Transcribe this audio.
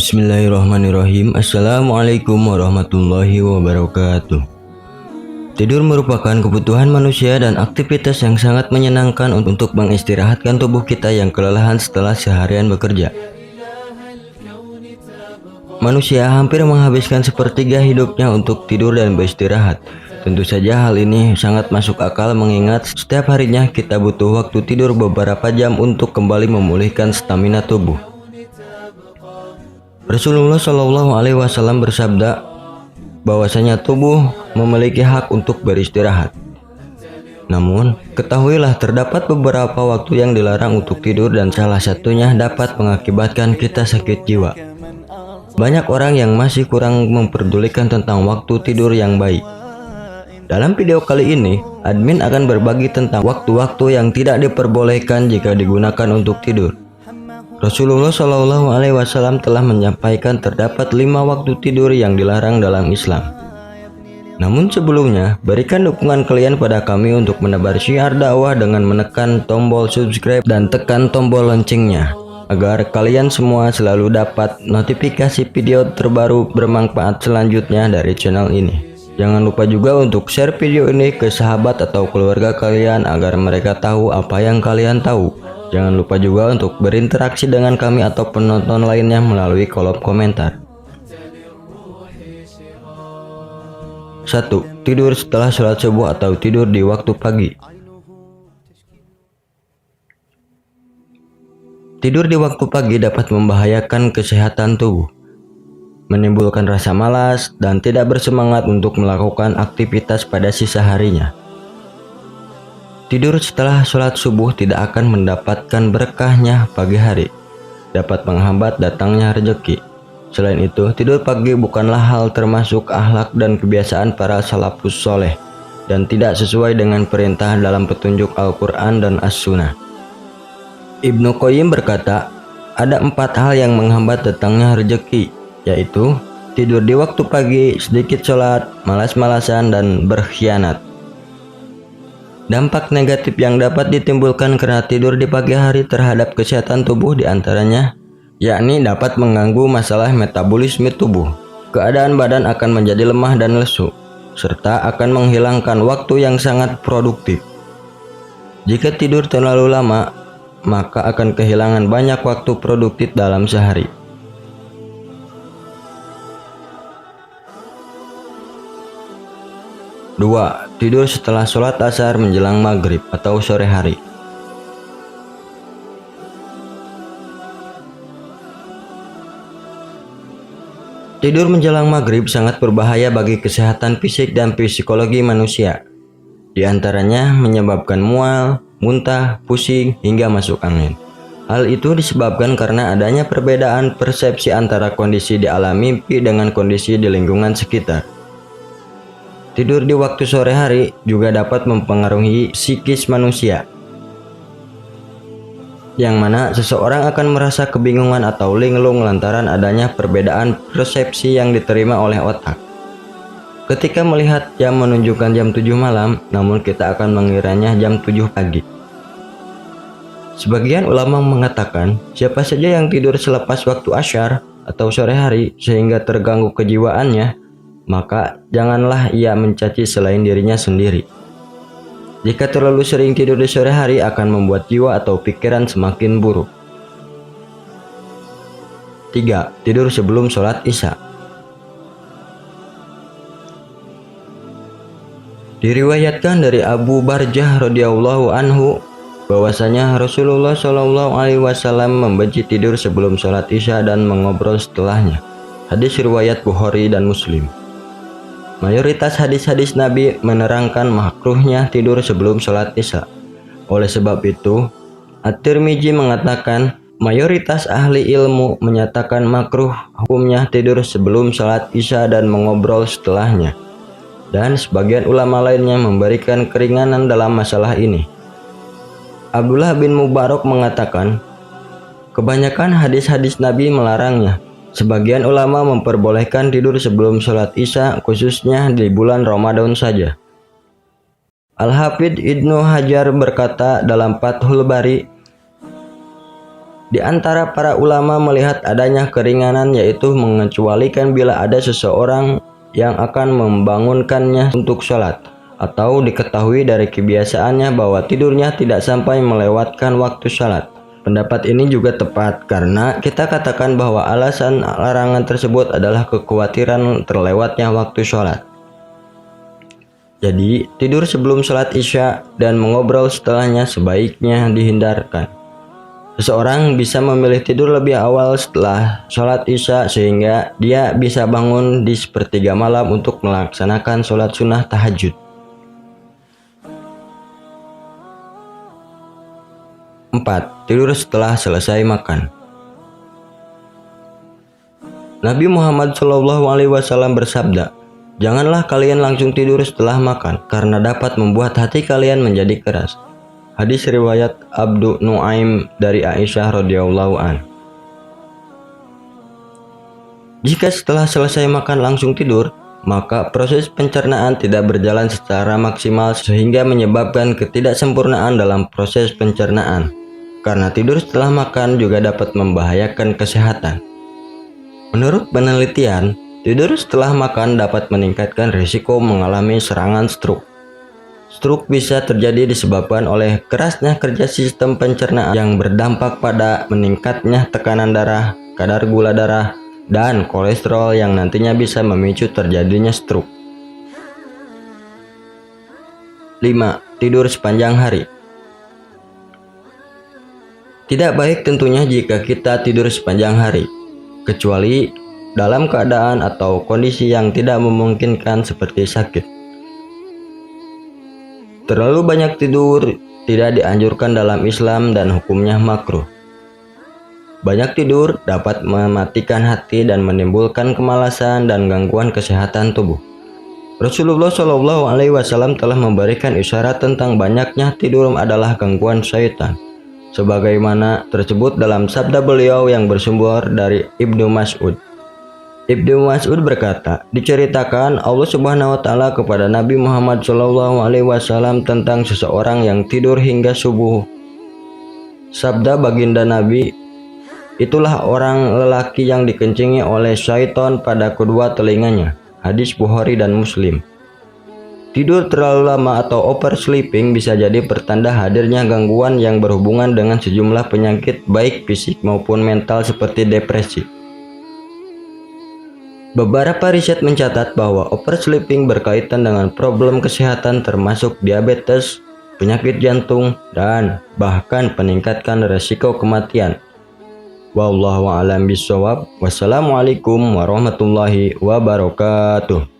Bismillahirrahmanirrahim. Assalamualaikum warahmatullahi wabarakatuh. Tidur merupakan kebutuhan manusia dan aktivitas yang sangat menyenangkan untuk mengistirahatkan tubuh kita yang kelelahan setelah seharian bekerja. Manusia hampir menghabiskan sepertiga hidupnya untuk tidur dan beristirahat. Tentu saja hal ini sangat masuk akal mengingat setiap harinya kita butuh waktu tidur beberapa jam untuk kembali memulihkan stamina tubuh. Rasulullah Shallallahu Alaihi Wasallam bersabda bahwasanya tubuh memiliki hak untuk beristirahat. Namun, ketahuilah terdapat beberapa waktu yang dilarang untuk tidur dan salah satunya dapat mengakibatkan kita sakit jiwa. Banyak orang yang masih kurang memperdulikan tentang waktu tidur yang baik. Dalam video kali ini, admin akan berbagi tentang waktu-waktu yang tidak diperbolehkan jika digunakan untuk tidur. Rasulullah Shallallahu Alaihi Wasallam telah menyampaikan terdapat 5 waktu tidur yang dilarang dalam Islam. Namun sebelumnya, berikan dukungan kalian pada kami untuk menebar syiar dakwah dengan menekan tombol subscribe dan tekan tombol loncengnya, agar kalian semua selalu dapat notifikasi video terbaru bermanfaat selanjutnya dari channel ini. Jangan lupa juga untuk share video ini ke sahabat atau keluarga kalian agar mereka tahu apa yang kalian tahu. Jangan lupa juga untuk berinteraksi dengan kami atau penonton lainnya melalui kolom komentar. 1. Tidur setelah sholat subuh atau tidur di waktu pagi. Tidur di waktu pagi dapat membahayakan kesehatan tubuh, menimbulkan rasa malas dan tidak bersemangat untuk melakukan aktivitas pada sisa harinya. Tidur setelah sholat subuh tidak akan mendapatkan berkahnya pagi hari, dapat menghambat datangnya rezeki. Selain itu, tidur pagi bukanlah hal termasuk akhlak dan kebiasaan para salafus soleh, dan tidak sesuai dengan perintah dalam petunjuk Al-Quran dan As-Sunnah. Ibnu Qayyim berkata, ada 4 hal yang menghambat datangnya rezeki, yaitu tidur di waktu pagi, sedikit sholat, malas-malasan, dan berkhianat. Dampak negatif yang dapat ditimbulkan karena tidur di pagi hari terhadap kesehatan tubuh diantaranya, yakni dapat mengganggu masalah metabolisme tubuh. Keadaan badan akan menjadi lemah dan lesu, serta akan menghilangkan waktu yang sangat produktif. Jika tidur terlalu lama, maka akan kehilangan banyak waktu produktif dalam sehari. 2. Tidur setelah sholat asar menjelang maghrib atau sore hari. Tidur menjelang maghrib sangat berbahaya bagi kesehatan fisik dan psikologi manusia. Di antaranya menyebabkan mual, muntah, pusing, hingga masuk angin. Hal itu disebabkan karena adanya perbedaan persepsi antara kondisi di alam mimpi dengan kondisi di lingkungan sekitar. Tidur di waktu sore hari juga dapat mempengaruhi psikis manusia, yang mana seseorang akan merasa kebingungan atau linglung lantaran adanya perbedaan persepsi yang diterima oleh otak. Ketika melihat jam menunjukkan jam 7 malam, namun kita akan mengiranya jam 7 pagi. Sebagian ulama mengatakan, siapa saja yang tidur selepas waktu asyar atau sore hari sehingga terganggu kejiwaannya, maka janganlah ia mencaci selain dirinya sendiri. Jika terlalu sering tidur di sore hari akan membuat jiwa atau pikiran semakin buruk. 3. Tidur sebelum sholat Isya. Diriwayatkan dari Abu Barjah radhiyallahu anhu bahwasanya Rasulullah Shallallahu Alaihi Wasallam membenci tidur sebelum sholat Isya dan mengobrol setelahnya. Hadis riwayat Bukhari dan Muslim. Mayoritas hadis-hadis Nabi menerangkan makruhnya tidur sebelum sholat Isya. Oleh sebab itu, At-Tirmidzi mengatakan mayoritas ahli ilmu menyatakan makruh hukumnya tidur sebelum sholat Isya dan mengobrol setelahnya. Dan sebagian ulama lainnya memberikan keringanan dalam masalah ini. Abdullah bin Mubarak mengatakan, kebanyakan hadis-hadis Nabi melarangnya. Sebagian ulama memperbolehkan tidur sebelum sholat Isya khususnya di bulan Ramadan saja. Al-Hafidh Ibnu Hajar berkata dalam Fathul Bari, Di antara para ulama melihat adanya keringanan, yaitu mengecualikan bila ada seseorang yang akan membangunkannya untuk sholat, atau diketahui dari kebiasaannya bahwa tidurnya tidak sampai melewatkan waktu sholat. Pendapat ini juga tepat karena kita katakan bahwa alasan larangan tersebut adalah kekhawatiran terlewatnya waktu sholat. Jadi, tidur sebelum sholat isya dan mengobrol setelahnya sebaiknya dihindarkan. Seseorang bisa memilih tidur lebih awal setelah sholat isya sehingga dia bisa bangun di sepertiga malam untuk melaksanakan sholat sunnah tahajud. Empat, tidur setelah selesai makan. Nabi Muhammad SAW bersabda, "Janganlah kalian langsung tidur setelah makan, karena dapat membuat hati kalian menjadi keras." Hadis riwayat Abu Nuaim dari Aisyah radhiyallahu an. Jika setelah selesai makan langsung tidur, maka proses pencernaan tidak berjalan secara maksimal sehingga menyebabkan ketidaksempurnaan dalam proses pencernaan. Karena tidur setelah makan juga dapat membahayakan kesehatan. Menurut penelitian, tidur setelah makan dapat meningkatkan risiko mengalami serangan stroke. Stroke bisa terjadi disebabkan oleh kerasnya kerja sistem pencernaan yang berdampak pada meningkatnya tekanan darah, kadar gula darah, dan kolesterol yang nantinya bisa memicu terjadinya stroke. 5. Tidur sepanjang hari. Tidak baik tentunya jika kita tidur sepanjang hari, kecuali dalam keadaan atau kondisi yang tidak memungkinkan seperti sakit. Terlalu banyak tidur tidak dianjurkan dalam Islam dan hukumnya makruh. Banyak tidur dapat mematikan hati dan menimbulkan kemalasan dan gangguan kesehatan tubuh. Rasulullah SAW telah memberikan isyarat tentang banyaknya tidur adalah gangguan syaitan, sebagaimana tersebut dalam sabda beliau yang bersumber dari Ibnu Mas'ud. Ibnu Mas'ud berkata, diceritakan Allah Subhanahu wa taala kepada Nabi Muhammad SAW tentang seseorang yang tidur hingga subuh. Sabda baginda Nabi, itulah orang lelaki yang dikencingi oleh syaitan pada kedua telinganya. Hadis Bukhari dan Muslim. Tidur terlalu lama atau oversleeping bisa jadi pertanda hadirnya gangguan yang berhubungan dengan sejumlah penyakit baik fisik maupun mental seperti depresi. Beberapa riset mencatat bahwa oversleeping berkaitan dengan problem kesehatan termasuk diabetes, penyakit jantung, dan bahkan meningkatkan resiko kematian. Wallahu a'lam bishawab. Wassalamualaikum warahmatullahi wabarakatuh.